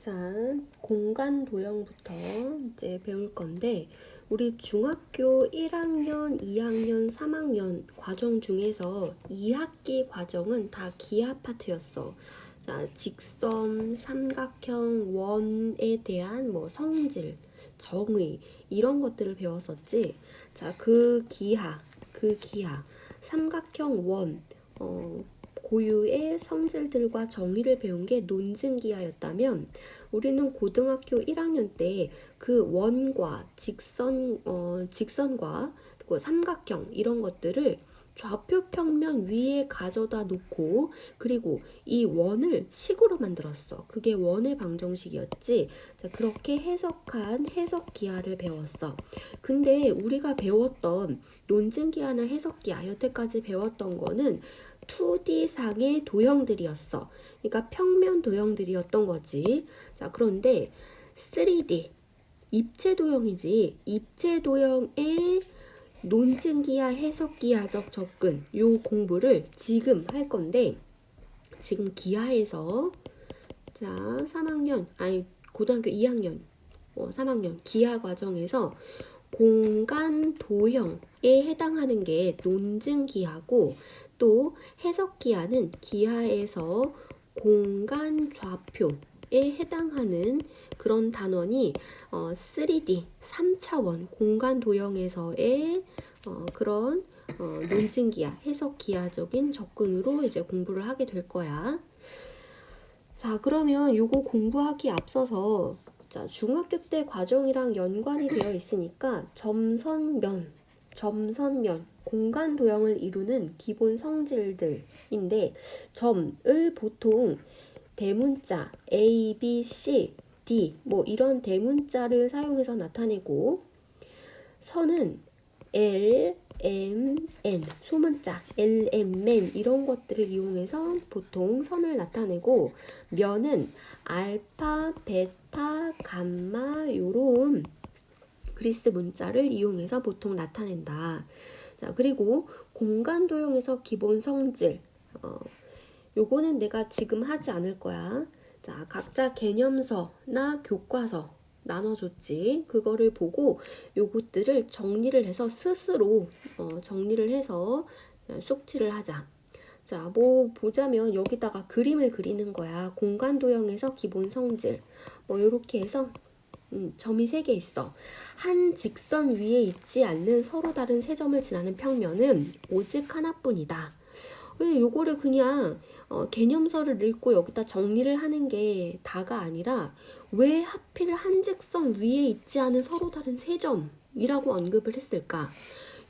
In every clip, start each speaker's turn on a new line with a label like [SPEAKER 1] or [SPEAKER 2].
[SPEAKER 1] 자, 공간 도형부터 이제 배울 건데, 우리 중학교 1학년, 2학년, 3학년 과정 중에서 2학기 과정은 다 기하 파트였어. 자, 직선, 삼각형, 원에 대한 뭐 성질, 정의 이런 것들을 배웠었지. 자, 그 기하, 삼각형 원, 고유의 성질들과 정의를 배운 게 논증기하였다면 우리는 고등학교 1학년 때 그 원과 직선과 그리고 삼각형 이런 것들을 좌표 평면 위에 가져다 놓고 그리고 이 원을 식으로 만들었어. 그게 원의 방정식이었지. 자, 그렇게 해석한 해석기하를 배웠어. 근데 우리가 배웠던 논증기하나 해석기하 여태까지 배웠던 거는 2D상의 도형들이었어. 그러니까 평면 도형들이었던 거지. 자, 그런데 3D 입체 도형이지. 입체 도형의 논증기하, 해석기하적 접근 요 공부를 지금 할 건데 지금 기하에서 자 3학년 아니 고등학교 2학년 3학년 기하 과정에서 공간 도형에 해당하는 게 논증기하고 또 해석기하는 기하에서 공간 좌표에 해당하는 그런 단원이 3D 3차원 공간 도형에서의 그런 논증기하 해석기하적인 접근으로 이제 공부를 하게 될 거야. 자, 그러면 요거 공부하기 앞서서 자, 중학교 때 과정이랑 연관이 되어 있으니까 점선면, 공간 도형을 이루는 기본 성질들인데 점을 보통 대문자 A, B, C, D 뭐 이런 대문자를 사용해서 나타내고 선은 L, M, N 소문자 L, M, N 이런 것들을 이용해서 보통 선을 나타내고 면은 알파, 베타, 감마 요런 그리스 문자를 이용해서 보통 나타낸다. 자, 그리고 공간 도형에서 기본 성질 요거는 내가 지금 하지 않을 거야. 자, 각자 개념서나 교과서 나눠줬지. 그거를 보고 요것들을 정리를 해서 스스로 정리를 해서 속지를 하자. 자, 뭐 보자면 여기다가 그림을 그리는 거야. 공간 도형에서 기본 성질. 뭐 요렇게 해서 점이 3개 있어. 한 직선 위에 있지 않는 서로 다른 세 점을 지나는 평면은 오직 하나뿐이다. 왜 요거를 그냥 개념서를 읽고 여기다 정리를 하는 게 다가 아니라 왜 하필 한 직선 위에 있지 않은 서로 다른 세 점이라고 언급을 했을까?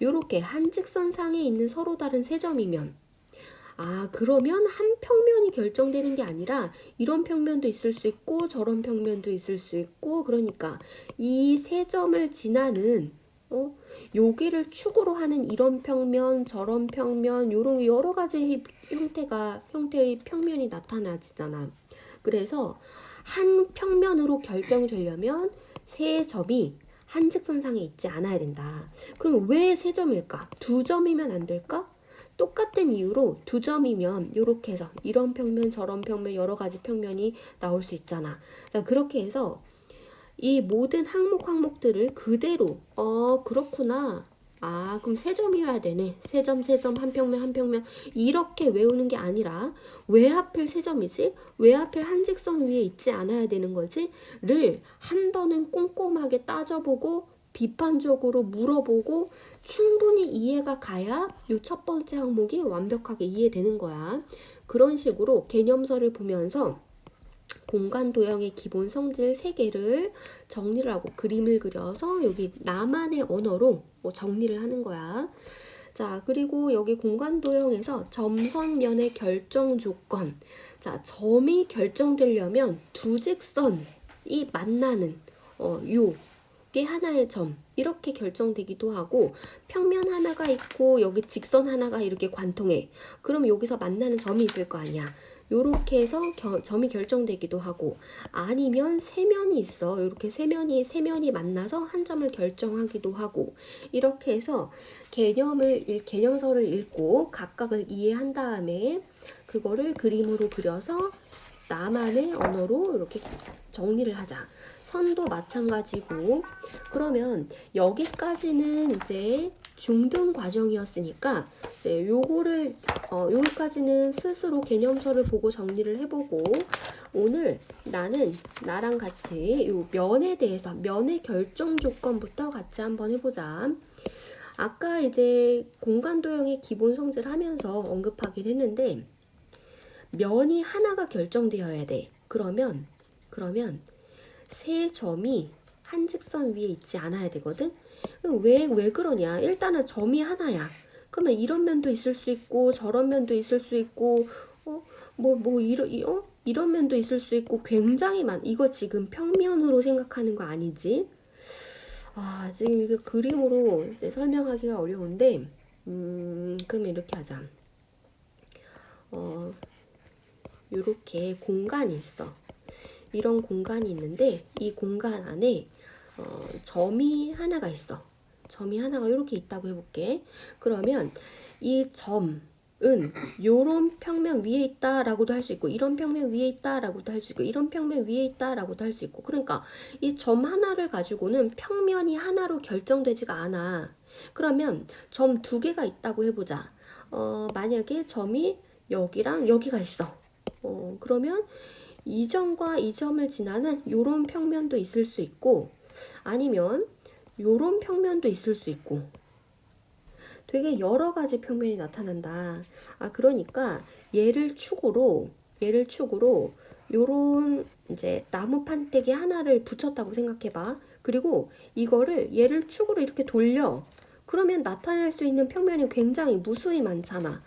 [SPEAKER 1] 요렇게 한 직선상에 있는 서로 다른 세 점이면 그러면 한 평면이 결정되는 게 아니라 이런 평면도 있을 수 있고 저런 평면도 있을 수 있고 그러니까 이 세 점을 지나는 여기를 축으로 하는 이런 평면, 저런 평면, 요런 여러 가지 형태의 평면이 나타나지잖아. 그래서 한 평면으로 결정되려면 세 점이 한 직선상에 있지 않아야 된다. 그럼 왜 세 점일까? 2점이면 안 될까? 똑같은 이유로 2점이면 이렇게 해서 이런 평면, 저런 평면, 여러 가지 평면이 나올 수 있잖아. 자, 그렇게 해서 이 모든 항목들을 그대로 그렇구나. 그럼 세 점이어야 되네. 세 점, 한 평면 이렇게 외우는 게 아니라 왜 하필 세 점이지? 왜 하필 한 직선 위에 있지 않아야 되는 거지? 를 한 번은 꼼꼼하게 따져보고 비판적으로 물어보고 충분히 이해가 가야 이 첫 번째 항목이 완벽하게 이해되는 거야. 그런 식으로 개념서를 보면서 공간 도형의 기본 성질 3개를 정리를 하고 그림을 그려서 여기 나만의 언어로 정리를 하는 거야. 자, 그리고 여기 공간 도형에서 점선면의 결정 조건. 자, 점이 결정되려면 두 직선이 만나는 요게 하나의 점 이렇게 결정되기도 하고 평면 하나가 있고 여기 직선 하나가 이렇게 관통해. 그럼 여기서 만나는 점이 있을 거 아니야. 요렇게 해서 점이 결정되기도 하고 아니면 세면이 있어. 이렇게 세면이 만나서 한 점을 결정하기도 하고 이렇게 해서 개념서를 읽고 각각을 이해한 다음에 그거를 그림으로 그려서 나만의 언어로 이렇게 정리를 하자. 선도 마찬가지고, 그러면 여기까지는 이제 중등 과정이었으니까 이제 요거를 여기까지는 스스로 개념서를 보고 정리를 해보고, 오늘 나랑 같이 요 면에 대해서 면의 결정 조건부터 같이 한번 해보자. 아까 이제 공간도형의 기본 성질을 하면서 언급하긴 했는데, 면이 하나가 결정되어야 돼. 그러면 세 점이 한 직선 위에 있지 않아야 되거든. 왜 그러냐? 일단은 점이 하나야. 그러면 이런 면도 있을 수 있고 저런 면도 있을 수 있고 이런 면도 있을 수 있고 굉장히 이거 지금 평면으로 생각하는 거 아니지? 지금 이거 그림으로 이제 설명하기가 어려운데, 그럼 이렇게 하자. 요렇게 공간이 있어. 이런 공간이 있는데, 이 공간 안에 점이 하나가 있어. 점이 하나가 이렇게 있다고 해볼게. 그러면 이 점은 요런 평면 위에 있다라고도 할 수 있고, 이런 평면 위에 있다라고도 할 수 있고, 이런 평면 위에 있다라고도 할 수 있고. 그러니까 이 점 하나를 가지고는 평면이 하나로 결정되지가 않아. 그러면 점 두 개가 있다고 해보자. 만약에 점이 여기랑 여기가 있어. 그러면 이 점과 이 점을 지나는 요런 평면도 있을 수 있고, 아니면 요런 평면도 있을 수 있고, 되게 여러 가지 평면이 나타난다. 그러니까 얘를 축으로 요런 이제 나무 판때기 하나를 붙였다고 생각해봐. 그리고 이거를 얘를 축으로 이렇게 돌려. 그러면 나타낼 수 있는 평면이 굉장히 무수히 많잖아.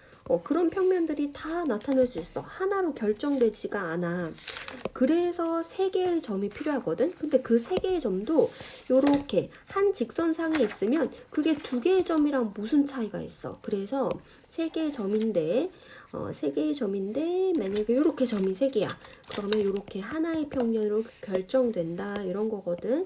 [SPEAKER 1] 그런 평면들이 다 나타날 수 있어. 하나로 결정되지가 않아. 그래서 세 개의 점이 필요하거든. 근데 그 세 개의 점도 요렇게 한 직선상에 있으면 그게 두 개의 점이랑 무슨 차이가 있어. 그래서 세 개의 점인데 만약에 요렇게 점이 세 개야. 그러면 요렇게 하나의 평면으로 결정된다, 이런 거거든.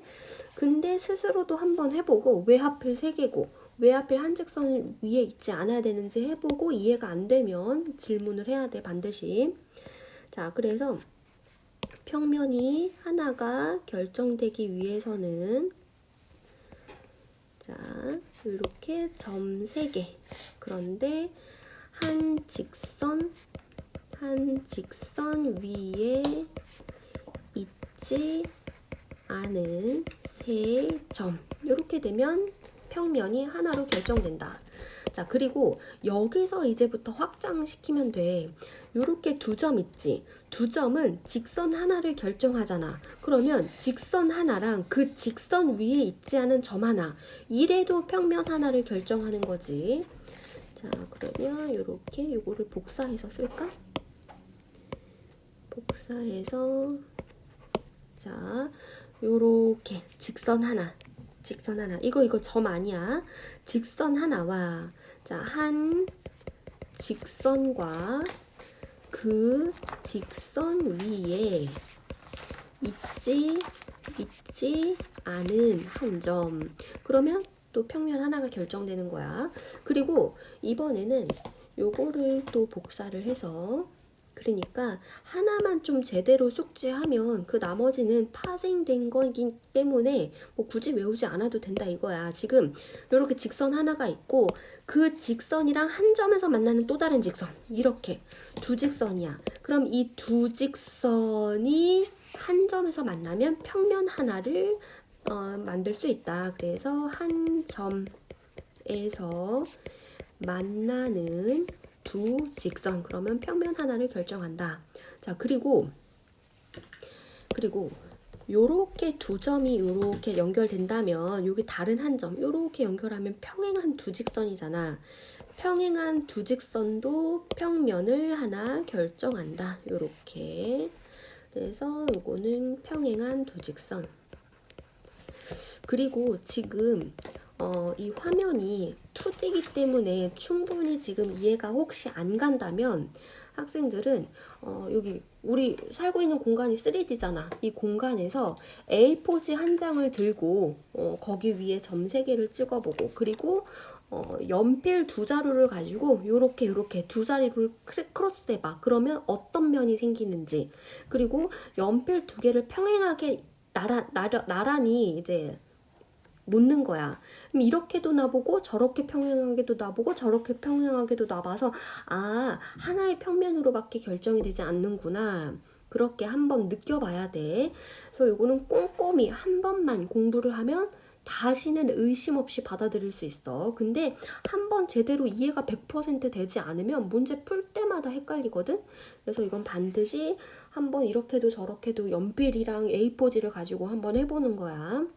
[SPEAKER 1] 근데 스스로도 한번 해보고, 왜 하필 세 개고 왜 하필 한 직선 위에 있지 않아야 되는지 해보고, 이해가 안 되면 질문을 해야 돼, 반드시. 자, 그래서 평면이 하나가 결정되기 위해서는, 자, 이렇게 점 3개. 그런데 한 직선 위에 있지 않은 세 점. 이렇게 되면 평면이 하나로 결정된다. 자, 그리고 여기서 이제부터 확장시키면 돼. 요렇게 두 점 있지. 두 점은 직선 하나를 결정하잖아. 그러면 직선 하나랑 그 직선 위에 있지 않은 점 하나, 이래도 평면 하나를 결정하는 거지. 자, 그러면 요렇게 요거를 복사해서 쓸까? 복사해서, 자, 요렇게 직선 하나. 이거 점 아니야. 직선 하나와, 자, 한 직선과 그 직선 위에 있지 않은 한 점. 그러면 또 평면 하나가 결정되는 거야. 그리고 이번에는 요거를 또 복사를 해서, 그러니까 하나만 좀 제대로 숙지하면 그 나머지는 파생된 거기 때문에 뭐 굳이 외우지 않아도 된다 이거야. 지금 이렇게 직선 하나가 있고, 그 직선이랑 한 점에서 만나는 또 다른 직선, 이렇게 두 직선이야. 그럼 이 두 직선이 한 점에서 만나면 평면 하나를 만들 수 있다. 그래서 한 점에서 만나는 두 직선, 그러면 평면 하나를 결정한다. 자, 그리고 요렇게 두 점이 요렇게 연결된다면, 여기 다른 한 점 요렇게 연결하면 평행한 두 직선이잖아. 평행한 두 직선도 평면을 하나 결정한다. 요렇게. 그래서 요거는 평행한 두 직선. 그리고 지금 이 화면이 2D이기 때문에 충분히 지금 이해가 혹시 안 간다면, 학생들은 여기 우리 살고 있는 공간이 3D잖아. 이 공간에서 A4지 한 장을 들고 거기 위에 점 3개를 찍어보고, 그리고 연필 두 자루를 가지고 요렇게 두 자리를 크로스해봐. 그러면 어떤 면이 생기는지. 그리고 연필 두 개를 평행하게 나란히 이제 놓는 거야. 그럼 이렇게도 놔보고 저렇게 평행하게도 놔보고 저렇게 평행하게도 놔봐서 하나의 평면으로밖에 결정이 되지 않는구나. 그렇게 한번 느껴봐야 돼. 그래서 요거는 꼼꼼히 한 번만 공부를 하면 다시는 의심 없이 받아들일 수 있어. 근데 한번 제대로 이해가 100% 되지 않으면 문제 풀 때마다 헷갈리거든. 그래서 이건 반드시 한번 이렇게도 저렇게도 연필이랑 A4지를 가지고 한번 해보는 거야.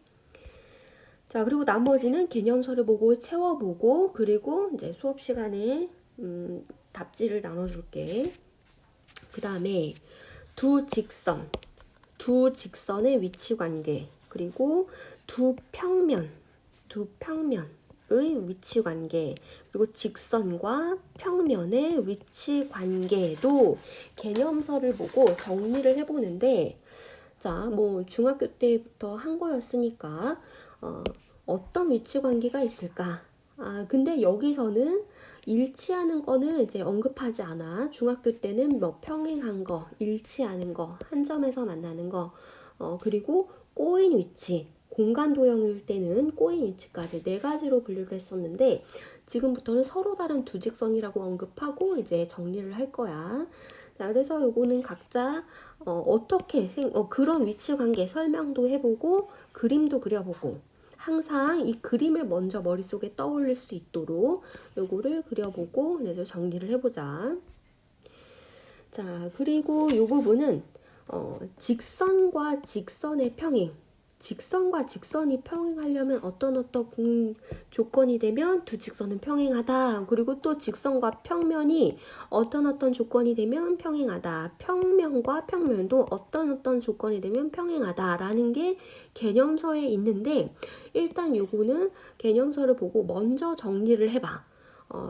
[SPEAKER 1] 자, 그리고 나머지는 개념서를 보고 채워보고, 그리고 이제 수업 시간에 답지를 나눠줄게. 그 다음에 두 직선의 위치 관계, 그리고 두 평면의 위치 관계, 그리고 직선과 평면의 위치 관계도 개념서를 보고 정리를 해보는데, 자, 뭐 중학교 때부터 한 거였으니까 어떤 위치 관계가 있을까? 근데 여기서는 일치하는 거는 이제 언급하지 않아. 중학교 때는 뭐 평행한 거, 일치하는 거, 한 점에서 만나는 거, 그리고 꼬인 위치, 공간 도형일 때는 꼬인 위치까지 네 가지로 분류를 했었는데, 지금부터는 서로 다른 두 직선이라고 언급하고 이제 정리를 할 거야. 자, 그래서 요거는 각자 어떻게 그런 위치 관계 설명도 해보고 그림도 그려보고, 항상 이 그림을 먼저 머릿속에 떠올릴 수 있도록 요거를 그려보고 그래서 정리를 해보자. 자, 그리고 요 부분은 직선과 직선의 평행. 직선과 직선이 평행하려면 어떤 조건이 되면 두 직선은 평행하다. 그리고 또 직선과 평면이 어떤 조건이 되면 평행하다. 평면과 평면도 어떤 조건이 되면 평행하다라는 게 개념서에 있는데, 일단 요거는 개념서를 보고 먼저 정리를 해봐.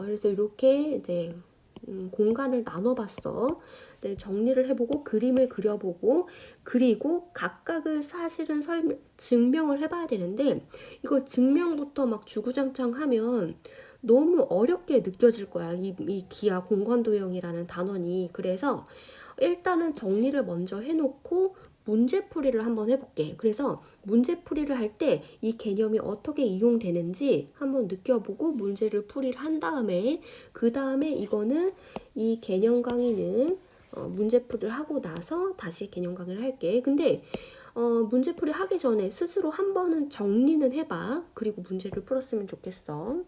[SPEAKER 1] 그래서 이렇게 이제 공간을 나눠봤어. 네, 정리를 해보고 그림을 그려보고, 그리고 각각을 사실은 증명을 해봐야 되는데, 이거 증명부터 막 주구장창 하면 너무 어렵게 느껴질 거야. 이 기하 공간도형이라는 단원이. 그래서 일단은 정리를 먼저 해놓고 문제풀이를 한번 해볼게. 그래서 문제풀이를 할 때 이 개념이 어떻게 이용되는지 한번 느껴보고 문제를 풀이를 한 다음에, 그 다음에 이거는 이 개념 강의는 문제풀이를 하고 나서 다시 개념 강의를 할게. 근데 문제풀이 하기 전에 스스로 한 번은 정리는 해봐. 그리고 문제를 풀었으면 좋겠어.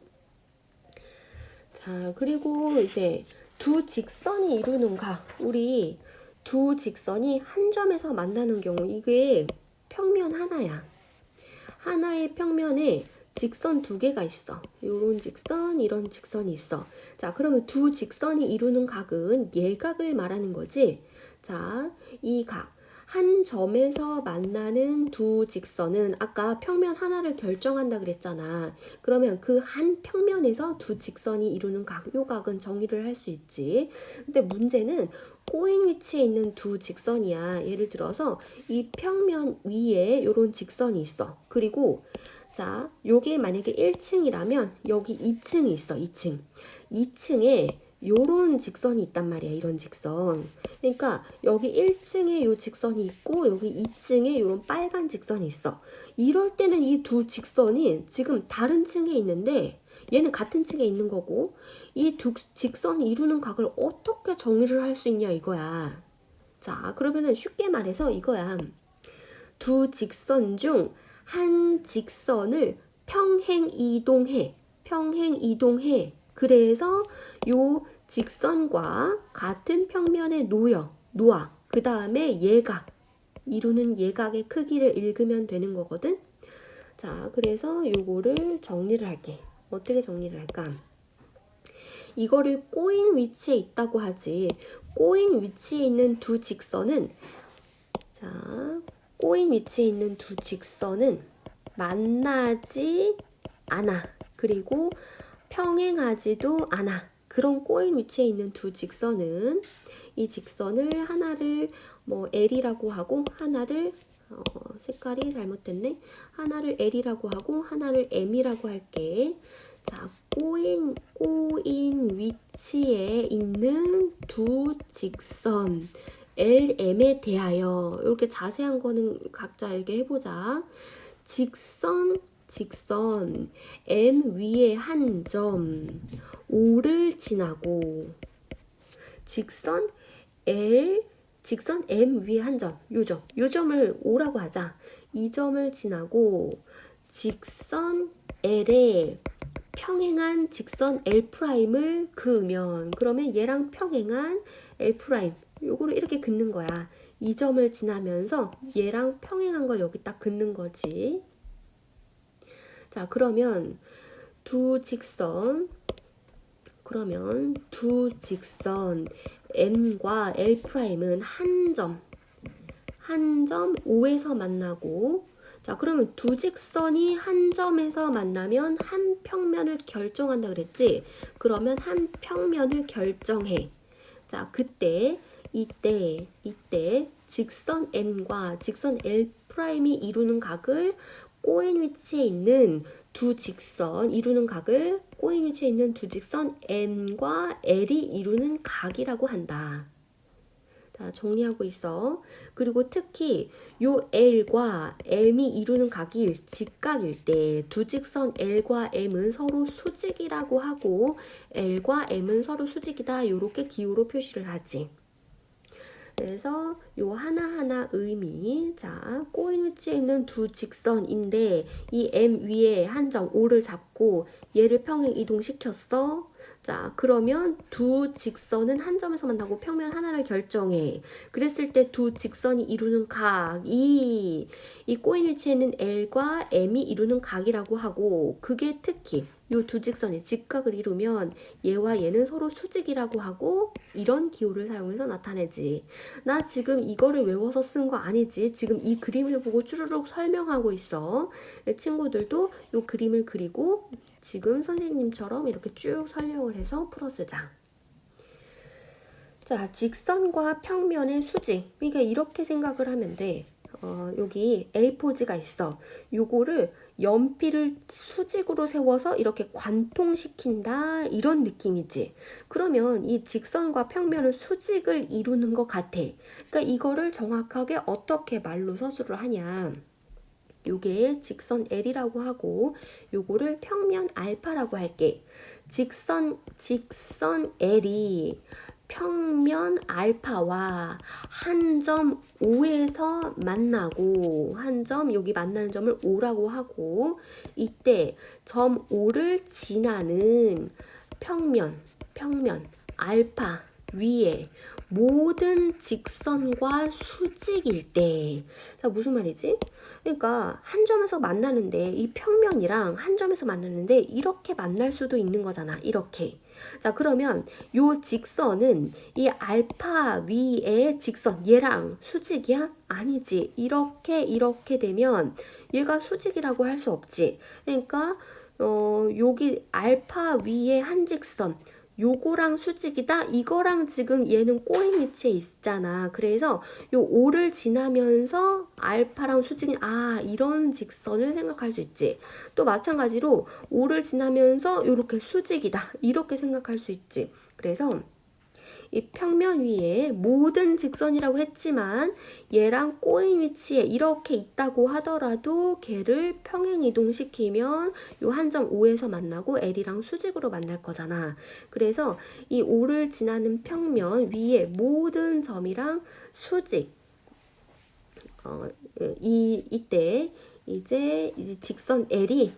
[SPEAKER 1] 자, 그리고 이제 두 직선이 이루는 각. 우리 두 직선이 한 점에서 만나는 경우, 이게 평면 하나야. 하나의 평면에 직선 두 개가 있어. 요런 직선, 이런 직선이 있어. 자, 그러면 두 직선이 이루는 각은 예각을 말하는 거지. 자, 이 각. 한 점에서 만나는 두 직선은 아까 평면 하나를 결정한다 그랬잖아. 그러면 그 한 평면에서 두 직선이 이루는 각, 요 각은 정의를 할 수 있지. 근데 문제는 꼬인 위치에 있는 두 직선이야. 예를 들어서 이 평면 위에 요런 직선이 있어. 그리고 자, 요게 만약에 1층이라면 여기 2층이 있어. 2층에 요런 직선이 있단 말이야. 이런 직선. 그러니까 여기 1층에 요 직선이 있고 여기 2층에 요런 빨간 직선이 있어. 이럴 때는 이 두 직선이 지금 다른 층에 있는데 얘는 같은 층에 있는 거고, 이 두 직선이 이루는 각을 어떻게 정의를 할 수 있냐 이거야. 자, 그러면은 쉽게 말해서 이거야. 두 직선 중 한 직선을 평행 이동해. 그래서 요 직선과 같은 평면에 놓아. 그 다음에 예각, 이루는 예각의 크기를 읽으면 되는 거거든. 자, 그래서 요거를 정리를 할게. 어떻게 정리를 할까? 이거를 꼬인 위치에 있다고 하지. 꼬인 위치에 있는 두 직선은, 자, 꼬인 위치에 있는 두 직선은 만나지 않아. 그리고 평행하지도 않아. 그런 꼬인 위치에 있는 두 직선은 이 직선을 하나를 뭐 L이라고 하고 하나를 색깔이 잘못됐네. 하나를 L이라고 하고 하나를 M이라고 할게. 자, 꼬인 위치에 있는 두 직선 LM에 대하여 이렇게 자세한 거는 각자 이렇게 해보자. 직선 M 위에 한 점 O를 지나고 직선 M 위에 한 점, 요 점을 O라고 하자. 이 점을 지나고 직선 L에 평행한 직선 L'을 그으면, 그러면 얘랑 평행한 L' 요거를 이렇게 긋는 거야. 이 점을 지나면서 얘랑 평행한 걸 여기 딱 긋는 거지. 자, 그러면 두 직선 M과 L'은 한 점 O에서 만나고, 자, 그러면 두 직선이 한 점에서 만나면 한 평면을 결정한다 그랬지? 그러면 한 평면을 결정해. 자, 이때 직선 M과 직선 L'이 이루는 각을 꼬인 위치에 있는 두 직선 M과 L이 이루는 각이라고 한다. 자, 정리하고 있어. 그리고 특히 요 L과 M이 이루는 각이 직각일 때 두 직선 L과 M은 서로 수직이라고 하고 L과 M은 서로 수직이다. 요렇게 기호로 표시를 하지. 그래서 요 하나하나 의미, 자, 꼬인 위치에 있는 두 직선인데 이 M 위에 한 점 O를 잡고 얘를 평행 이동시켰어. 자, 그러면 두 직선은 한 점에서 만나고 평면 하나를 결정해. 그랬을 때 두 직선이 이루는 각이 이 꼬인 위치에 있는 L과 M이 이루는 각이라고 하고, 그게 특히 요 두 직선이 직각을 이루면 얘와 얘는 서로 수직이라고 하고, 이런 기호를 사용해서 나타내지. 나 지금 이거를 외워서 쓴 거 아니지. 지금 이 그림을 보고 쭈루룩 설명하고 있어. 친구들도 요 그림을 그리고 지금 선생님처럼 이렇게 쭉 설명을 해서 풀어쓰자. 자, 직선과 평면의 수직. 그러니까 이렇게 생각을 하면 돼. 여기 A4지가 있어. 요거를 연필을 수직으로 세워서 이렇게 관통시킨다, 이런 느낌이지. 그러면 이 직선과 평면은 수직을 이루는 것 같아. 그러니까 이거를 정확하게 어떻게 말로 서술을 하냐. 요게 직선 L이라고 하고 요거를 평면 알파라고 할게. 직선 L이 평면 알파와 한 점 O에서 만나고, 한 점 여기 만나는 점을 O라고 하고, 이때 점 O를 지나는 평면 알파 위에 모든 직선과 수직일 때, 자, 무슨 말이지? 그러니까 한 점에서 만나는데 이 평면이랑 한 점에서 만나는데 이렇게 만날 수도 있는 거잖아. 이렇게. 자, 그러면 요 직선은 이 알파 위의 직선 얘랑 수직이야? 아니지. 이렇게 되면 얘가 수직이라고 할 수 없지. 그러니까 여기 알파 위의 한 직선 요거랑 수직이다. 이거랑 지금 얘는 꼬인 위치에 있잖아. 그래서 요 O를 지나면서 알파랑 수직인, 이런 직선을 생각할 수 있지. 또 마찬가지로 O를 지나면서 요렇게 수직이다. 이렇게 생각할 수 있지. 그래서 이 평면 위에 모든 직선이라고 했지만 얘랑 꼬인 위치에 이렇게 있다고 하더라도 걔를 평행 이동시키면 요 한 점 O에서 만나고 L이랑 수직으로 만날 거잖아. 그래서 이 O를 지나는 평면 위에 모든 점이랑 수직. 이때 이제 직선 L이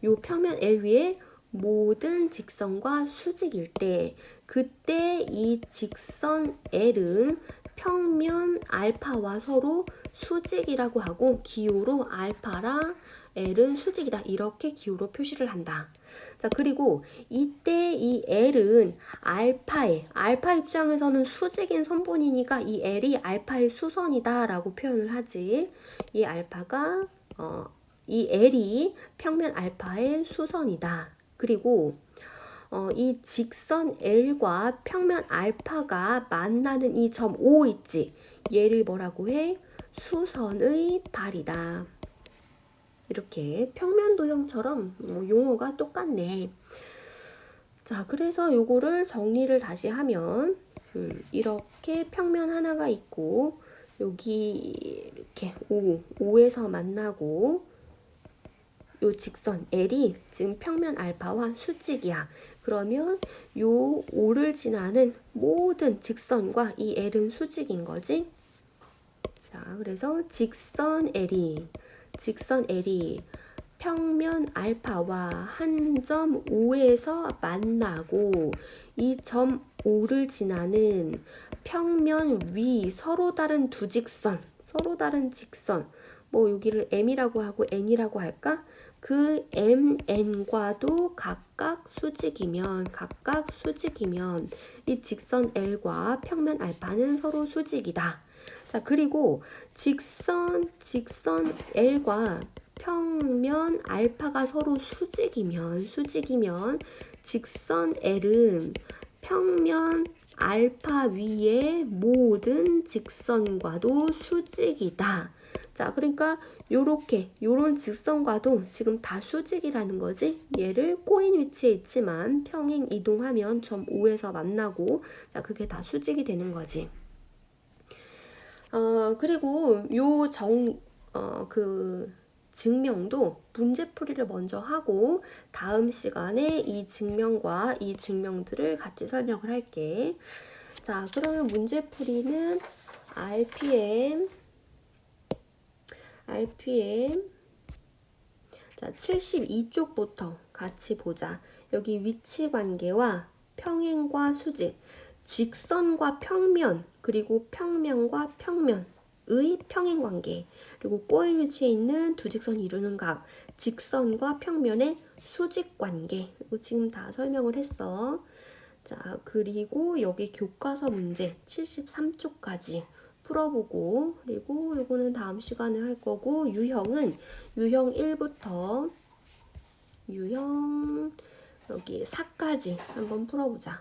[SPEAKER 1] 요 평면 L 위에 모든 직선과 수직일 때, 그때 이 직선 L은 평면 알파와 서로 수직이라고 하고 기호로 알파랑 L은 수직이다, 이렇게 기호로 표시를 한다. 자, 그리고 이때 이 L은 알파 입장에서는 수직인 선분이니까 이 L이 알파의 수선이다 라고 표현을 하지. 이 알파가 이 L이 평면 알파의 수선이다. 그리고 이 직선 L과 평면 알파가 만나는 이 점 O 있지. 얘를 뭐라고 해? 수선의 달이다. 이렇게 평면도형처럼 용어가 똑같네. 자, 그래서 요거를 정리를 다시 하면 이렇게 평면 하나가 있고 여기 이렇게 O에서 만나고 요 직선 L이 지금 평면 알파와 수직이야. 그러면 요 O를 지나는 모든 직선과 이 L은 수직인 거지. 자, 그래서 직선 L이 평면 알파와 한 점 O에서 만나고 이 점 O를 지나는 평면 위 서로 다른 두 직선, 뭐 여기를 M이라고 하고 N이라고 할까? 그 M, N과도 각각 수직이면 이 직선 L과 평면 알파는 서로 수직이다. 자, 그리고 직선 L과 평면 알파가 서로 수직이면 직선 L은 평면 알파 위의 모든 직선과도 수직이다. 자, 그러니까 요런 직선과도 지금 다 수직이라는 거지. 얘를 꼬인 위치에 있지만 평행 이동하면 점 O에서 만나고, 자, 그게 다 수직이 되는 거지. 그리고 그 증명도 문제풀이를 먼저 하고 다음 시간에 이 증명과 이 증명들을 같이 설명을 할게. 자, 그러면 문제풀이는 RPM 자, 72쪽부터 같이 보자. 여기 위치 관계와 평행과 수직, 직선과 평면, 그리고 평면과 평면의 평행 관계, 그리고 꼬인 위치에 있는 두 직선이 이루는 각, 직선과 평면의 수직 관계. 이거 지금 다 설명을 했어. 자, 그리고 여기 교과서 문제 73쪽까지 풀어보고, 그리고 요거는 다음 시간에 할 거고, 유형 1부터 유형 여기 4까지 한번 풀어보자.